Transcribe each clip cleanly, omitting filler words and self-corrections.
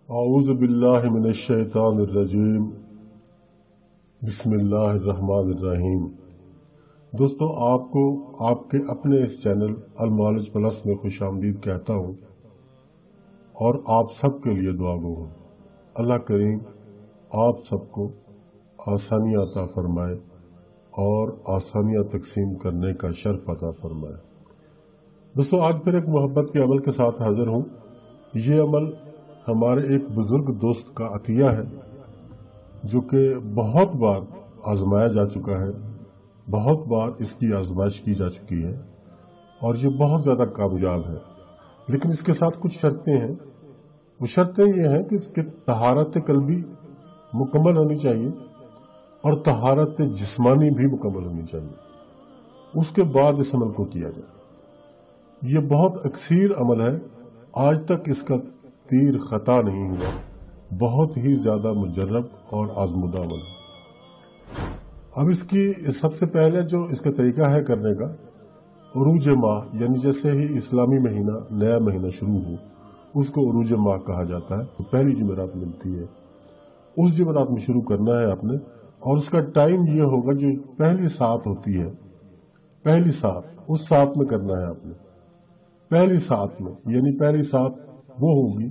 اعوذ باللہ من الشیطان الرجیم بسم اللہ الرحمن الرحیم۔ دوستو، آپ کو آپ کے اپنے اس چینل المعالج پلس میں خوش آمدید کہتا ہوں اور آپ سب کے لیے دعا گو ہوں۔ اللہ کریم آپ سب کو آسانیاں عطا فرمائے اور آسانیاں تقسیم کرنے کا شرف عطا فرمائے۔ دوستو، آج پھر ایک محبت کے عمل کے ساتھ حاضر ہوں۔ یہ عمل ہمارے ایک بزرگ دوست کا عطیہ ہے جو کہ بہت بار آزمایا جا چکا ہے، بہت بار اس کی آزمائش کی جا چکی ہے اور یہ بہت زیادہ کامیاب ہے، لیکن اس کے ساتھ کچھ شرطیں ہیں۔ وہ شرطیں یہ ہیں کہ اس کی طہارت قلبی مکمل ہونی چاہیے اور طہارت جسمانی بھی مکمل ہونی چاہیے، اس کے بعد اس عمل کو کیا جائے۔ یہ بہت اکثیر عمل ہے، آج تک اس کا تیر خطا نہیں ہوا، بہت ہی زیادہ مجرب اور آزمودہ عمل ہے۔ اب اس کی سب سے پہلے جو اس کا طریقہ ہے کرنے کا، عروج ماہ، یعنی جیسے ہی اسلامی مہینہ نیا مہینہ شروع ہو اس کو عروج ماہ کہا جاتا ہے، تو پہلی جمعرات ملتی ہے، اس جمعرات میں شروع کرنا ہے آپ نے، اور اس کا ٹائم یہ ہوگا جو پہلی سات ہوتی ہے، پہلی سات اس سات میں کرنا ہے آپ نے، پہلی سات میں، یعنی پہلی سات وہ ہوگی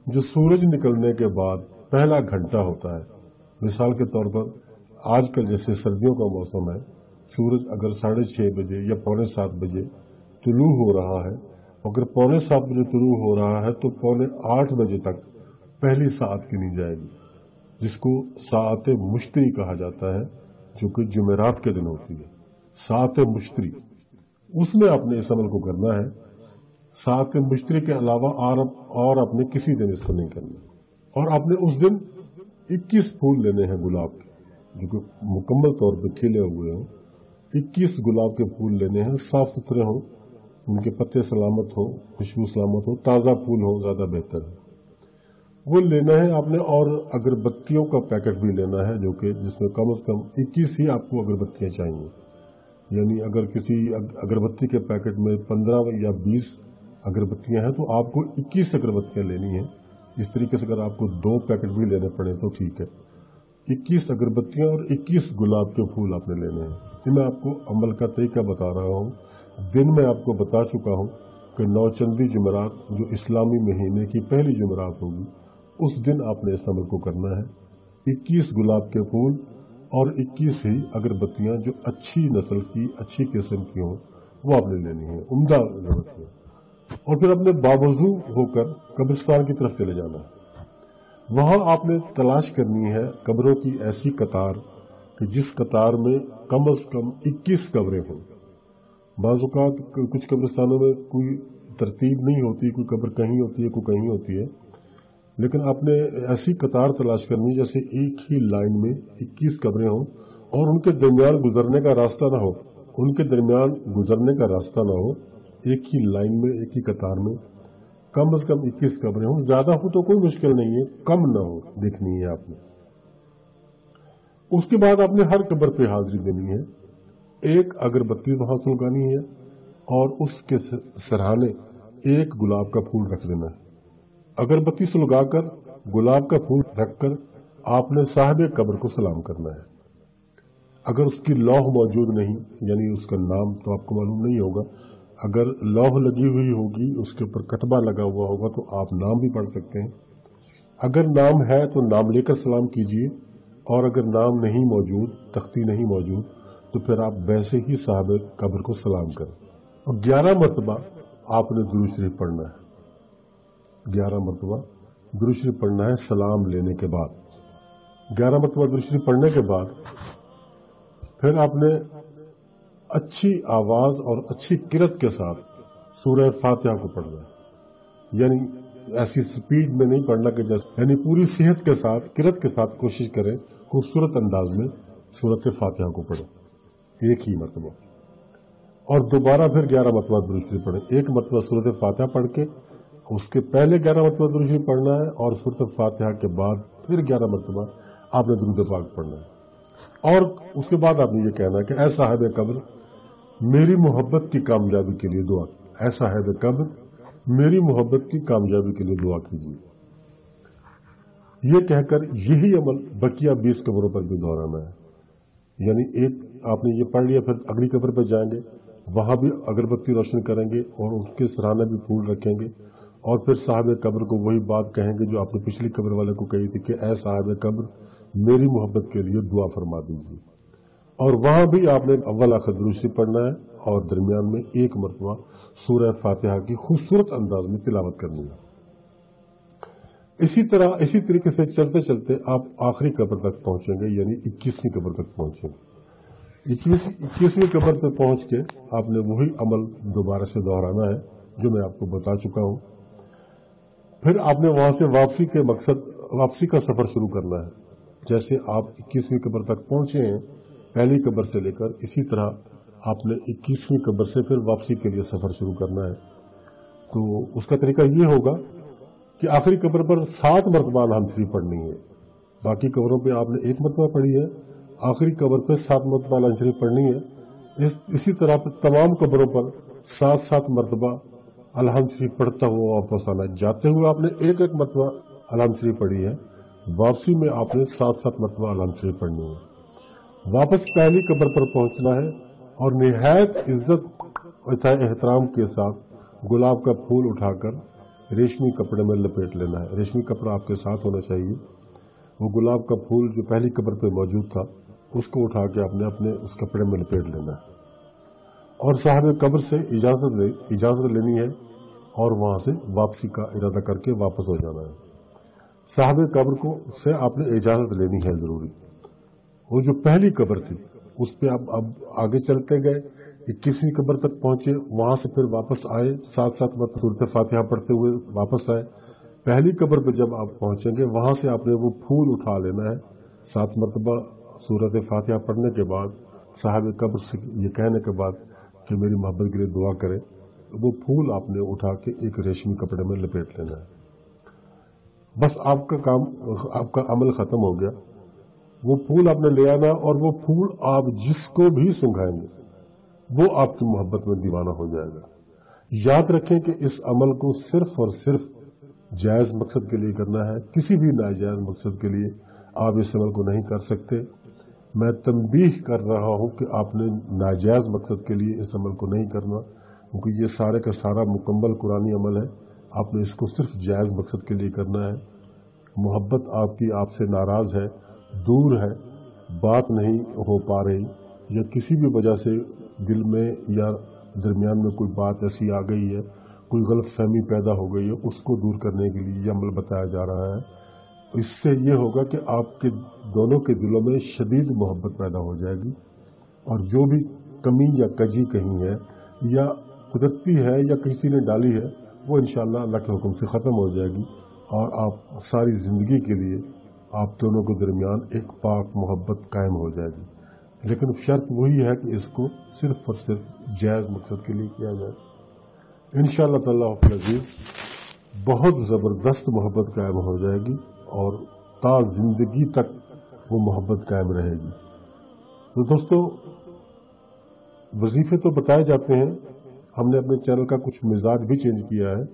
جو سورج نکلنے کے بعد پہلا گھنٹہ ہوتا ہے۔ مثال کے طور پر آج کل جیسے سردیوں کا موسم ہے، سورج اگر 6:30 بجے یا 6:45 بجے طلوع ہو رہا ہے، اگر 7:45 بجے طلوع ہو رہا ہے تو 7:45 بجے تک پہلی ساعت گنی جائے گی، جس کو ساعت مشتری کہا جاتا ہے، جو کہ جمعرات کے دن ہوتی ہے، ساعت مشتری۔ اس میں آپ نے اس عمل کو کرنا ہے، ساعت مشتری کے علاوہ اور آپ نے کسی دن اس کو نہیں کرنا، اور آپ نے اس دن 21 پھول لینے ہیں گلاب کے، جو کہ مکمل طور پہ کھلے ہوئے ہوں۔ 21 گلاب کے پھول لینے ہیں، صاف ستھرے ہوں، ان کے پتے سلامت ہوں، خوشبو سلامت ہو، تازہ پھول ہو، زیادہ بہتر ہے، وہ لینا ہے آپ نے۔ اور اگربتیوں کا پیکٹ بھی لینا ہے، جو کہ جس میں کم از کم 21 ہی آپ کو اگربتیاں چاہیے، یعنی اگر کسی اگربتی کے پیکٹ میں 15 یا 20 اگربتیاں ہیں تو آپ کو 21 اگربتیاں لینی ہیں۔ اس طریقے سے اگر آپ کو 2 پیکٹ بھی لینے پڑے تو ٹھیک ہے، 21 اگربتیاں اور 21 گلاب کے پھول آپ نے لینے ہیں۔ یہ میں آپ کو عمل کا طریقہ بتا رہا ہوں۔ دن میں آپ کو بتا چکا ہوں کہ نوچندی جمعرات جو اسلامی مہینے کی پہلی جمعرات ہوگی، اس دن آپ نے اس عمل کو کرنا ہے۔ 21 گلاب کے پھول اور 21 ہی اگربتیاں جو اچھی نسل کی، اچھی قسم کی ہوں، وہ آپ نے لینی ہیں، عمدہ اگربتیاں۔ اور پھر اپنے باوضو ہو کر قبرستان کی طرف چلے جانا ہے۔ وہاں آپ نے تلاش کرنی ہے قبروں کی ایسی قطار کہ جس قطار میں کم از کم 21 قبریں ہوں۔ بعض اوقات کچھ قبرستانوں میں کوئی ترتیب نہیں ہوتی، کوئی قبر کہیں ہوتی ہے، کوئی کہیں ہوتی ہے، لیکن آپ نے ایسی قطار تلاش کرنی جیسے ایک ہی لائن میں 21 قبریں ہوں اور ان کے درمیان گزرنے کا راستہ نہ ہو، ان کے درمیان گزرنے کا راستہ نہ ہو، ایک ہی لائن میں، ایک ہی قطار میں کم از کم 21 قبریں ہوں۔ زیادہ ہو تو کوئی مشکل نہیں ہے، کم نہ ہو، دیکھنی ہے آپ نے۔ اس کے بعد آپ نے ہر قبر پہ حاضری دینی ہے، ایک اگربتی وہاں سلگانی ہے اور اس کے سرہانے ایک گلاب کا پھول رکھ دینا ہے۔ اگربتی سلگا کر گلاب کا پھول رکھ کر آپ نے صاحب قبر کو سلام کرنا ہے۔ اگر اس کی لوح موجود نہیں، یعنی اس کا نام تو آپ کو معلوم نہیں ہوگا، اگر لوح لگی ہوئی ہوگی، اس کے اوپر کتبہ لگا ہوا ہوگا تو آپ نام بھی پڑھ سکتے ہیں۔ اگر نام ہے تو نام لے کر سلام کیجئے، اور اگر نام نہیں موجود، تختی نہیں موجود، تو پھر آپ ویسے ہی صاحب قبر کو سلام کریں۔ اور 11 مرتبہ آپ نے درود شریف پڑھنا ہے، 11 مرتبہ درود شریف پڑھنا ہے سلام لینے کے بعد۔ 11 مرتبہ درود شریف پڑھنے کے بعد پھر آپ نے اچھی آواز اور اچھی قرت کے ساتھ سورہ فاتحہ کو پڑھنا ہے، یعنی ایسی سپیڈ میں نہیں پڑھنا کہ جیسے، یعنی پوری صحت کے ساتھ، قرت کے ساتھ کوشش کریں خوبصورت انداز میں سورۃ فاتحہ کو پڑھیں ایک ہی مرتبہ، اور دوبارہ پھر 11 مرتبہ درود شریف پڑھیں۔ ایک مرتبہ سورۃ فاتحہ پڑھ کے اس کے پہلے 11 مرتبہ درود شریف پڑھنا ہے، اور سورۃ فاتحہ کے بعد پھر 11 مرتبہ آپ نے درود پاک پڑھنا ہے، اور اس کے بعد آپ نے یہ کہنا ہے کہ اے صاحب قبر میری محبت کی کامیابی کے لیے دعا، اے صاحب قبر میری محبت کی کامیابی کے لیے دعا کیجیے۔ ये कहकर यही अमल बकिया 20 कब्रों पर भी दोहराना है। यानी एक आपने ये पढ़ लिया, फिर अगली कब्र पर जाएंगे, वहां भी अगरबत्ती रोशन करेंगे और उसके सराहना भी फूल रखेंगे, और फिर साहिब कब्र को वही बात कहेंगे जो आपने पिछली कब्र वाले को कही थी कि ऐ साहिब कब्र मेरी मोहब्बत के लिए दुआ फरमा दीजिए। और वहां भी आपने अव्वल आखिर दुरूद पढ़ना है और दरमियान में एक मरतबा सूरह फातिहा की खूबसूरत अंदाज में तिलावत करनी है। इसी तरीके से चलते चलते आप आखिरी कब्र तक पहुंचेंगे, यानी 21वीं कब्र तक पहुंचेंगे। 21वीं कब्र पर पहुंच के आपने वही अमल दोबारा से दोहराना है जो मैं आपको बता चुका हूं। फिर आपने वहां से वापसी का सफर शुरू करना है। जैसे आप 21वीं कब्र तक पहुंचे हैं पहली कब्र से लेकर, इसी तरह आपने 21वीं कब्र से फिर वापसी के लिए सफर शुरू करना है। तो उसका तरीका ये होगा कि आखिरी कब्र पर 7 मरतबा अल्हम्दुलिल्लाह पढ़नी है। बाकी कब्रों पे आपने 1 मरतबा पढ़ी है, आखिरी कब्र पे 7 मरतबा अल्हम्दुलिल्लाह पढ़नी है। इसी तरह तमाम कब्रों पर 7-7 मरतबा अल्हम्दुलिल्लाह पढ़ता हुआ वापस आना है। जाते हुए आपने एक मरतबा अल्हम्दुलिल्लाह पढ़ी है, वापसी में आपने 7-7 मरतबा अल्हम्दुलिल्लाह पढ़नी है। वापस पहली कब्र पर पहुंचना है और निहायत इज्जत और एहतराम के साथ गुलाब का फूल उठाकर रेशमी कपड़े में लपेट लेना है। रेशमी कपड़ा आपके साथ होना चाहिए। वो गुलाब का फूल जो पहली कब्र पे मौजूद था उसको उठा के आपने अपने उस कपड़े में लपेट लेना है और साहिब कब्र से इजाजत लेनी है और वहां से वापसी का इरादा करके वापस हो जाना है। साहिब कब्र को से आपने इजाजत लेनी है जरूरी। वो जो पहली कब्र थी उस पे आप अब आगे चलते गए, 21वीं कब्र तक पहुंचे, वहां से फिर वापस आए, 7-7 मरतबा सूरत फातिहा पढ़ते हुए वापस आए। पहली कब्र पे जब आप पहुंचेंगे वहां से आपने वो फूल उठा लेना है। 7 मरतबा सूरत फातिहा पढ़ने के बाद साहिब कब्र से ये कहने के बाद कि मेरी मोहब्बत के लिए दुआ करें, वो फूल आपने उठा के एक रेशमी कपड़े में लपेट लेना है। बस आपका अमल खत्म हो गया। वो फूल आपने ले आना और वो फूल आप जिसको भी सुंघाएंगे वो आपकी मोहब्बत में दीवाना हो जाएगा। याद रखें कि इस अमल को सिर्फ और सिर्फ जायज मकसद के लिए करना है, किसी भी नाजायज मकसद के लिए आप इस अमल को नहीं कर सकते। मैं तंबीह कर रहा हूं कि आपने नाजायज मकसद के लिए इस अमल को नहीं करना, क्योंकि ये सारे का सारा मुकम्मल कुरानी अमल है। आपने इसको सिर्फ जायज मकसद के लिए करना है। मोहब्बत आपकी आपसे नाराज है, दूर है, बात नहीं हो पा रही, या किसी भी वजह से दिल में या दरमियान में कोई बात ऐसी आ गई है, कोई गलत फहमी पैदा हो गई है, उसको दूर करने के लिए यह अमल बताया जा रहा है। इससे ये होगा कि आपके दोनों के दिलों में शदीद मोहब्बत पैदा हो जाएगी और जो भी कमी या कजी कहीं है या कुदरती है या किसी ने डाली है वो इंशाअल्लाह अल्लाह के हुक्म से ख़त्म हो जाएगी और आप सारी ज़िंदगी के लिए आप दोनों के दरमियान एक पाक मोहब्बत कायम हो जाएगी। लेकिन शर्त वही है कि इसको सिर्फ और सिर्फ जायज़ मकसद के लिए किया जाए। इंशाअल्लाह ताला अज़ीज़ बहुत ज़बरदस्त मोहब्बत कायम हो जाएगी और ता ज़िंदगी तक वो मोहब्बत कायम रहेगी। तो दोस्तों, वजीफे तो बताए जाते हैं, हमने अपने चैनल का कुछ मिजाज भी चेंज किया है।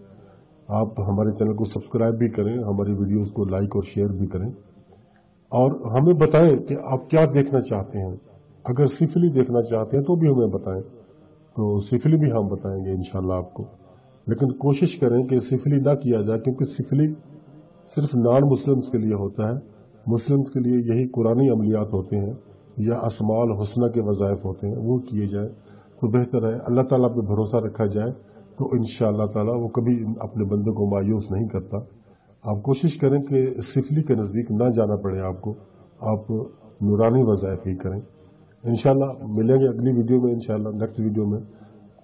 आप हमारे चैनल को सब्सक्राइब भी करें, हमारी वीडियोस को लाइक और शेयर भी करें और हमें बताएं कि आप क्या देखना चाहते हैं। अगर सिफली देखना चाहते हैं तो भी हमें बताएं, तो सिफली भी हम बताएंगे इंशाल्लाह आपको। लेकिन कोशिश करें कि सिफली ना किया जाए, क्योंकि सिफली सिर्फ नॉन मुस्लिम्स के लिए होता है। मुस्लिम्स के लिए यही कुरानी अमलियात होते हैं या अस्माउल हुस्ना के वज़ाइफ होते हैं, वो किए जाए तो बेहतर है। अल्लाह ताला पे भरोसा रखा जाए तो इंशाअल्लाह ताला वो कभी अपने बंदे को मायूस नहीं करता। आप कोशिश करें कि सिफली के नज़दीक ना जाना पड़े आपको, आप नूरानी वज़ाइफ ही करें। इंशाअल्लाह मिलेंगे अगली वीडियो में, इंशाअल्लाह नेक्स्ट वीडियो में।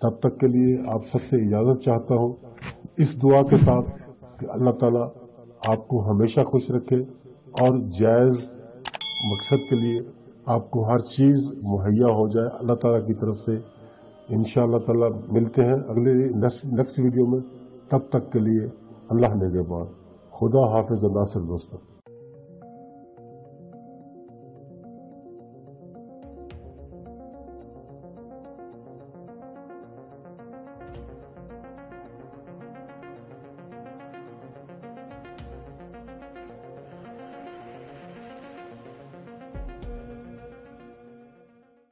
तब तक के लिए आप सबसे इजाज़त चाहता हूँ इस दुआ के साथ कि अल्लाह ताला आपको हमेशा खुश रखे और जायज़ मकसद के लिए आपको हर चीज़ मुहैया हो जाए अल्लाह ताला की तरफ से। इंशाअल्लाह ताला मिलते हैं अगले नेक्स्ट वीडियो में। तब तक के लिए अल्लाह निगहबान। खुदा हाफिज़ नासिर दोस्तों।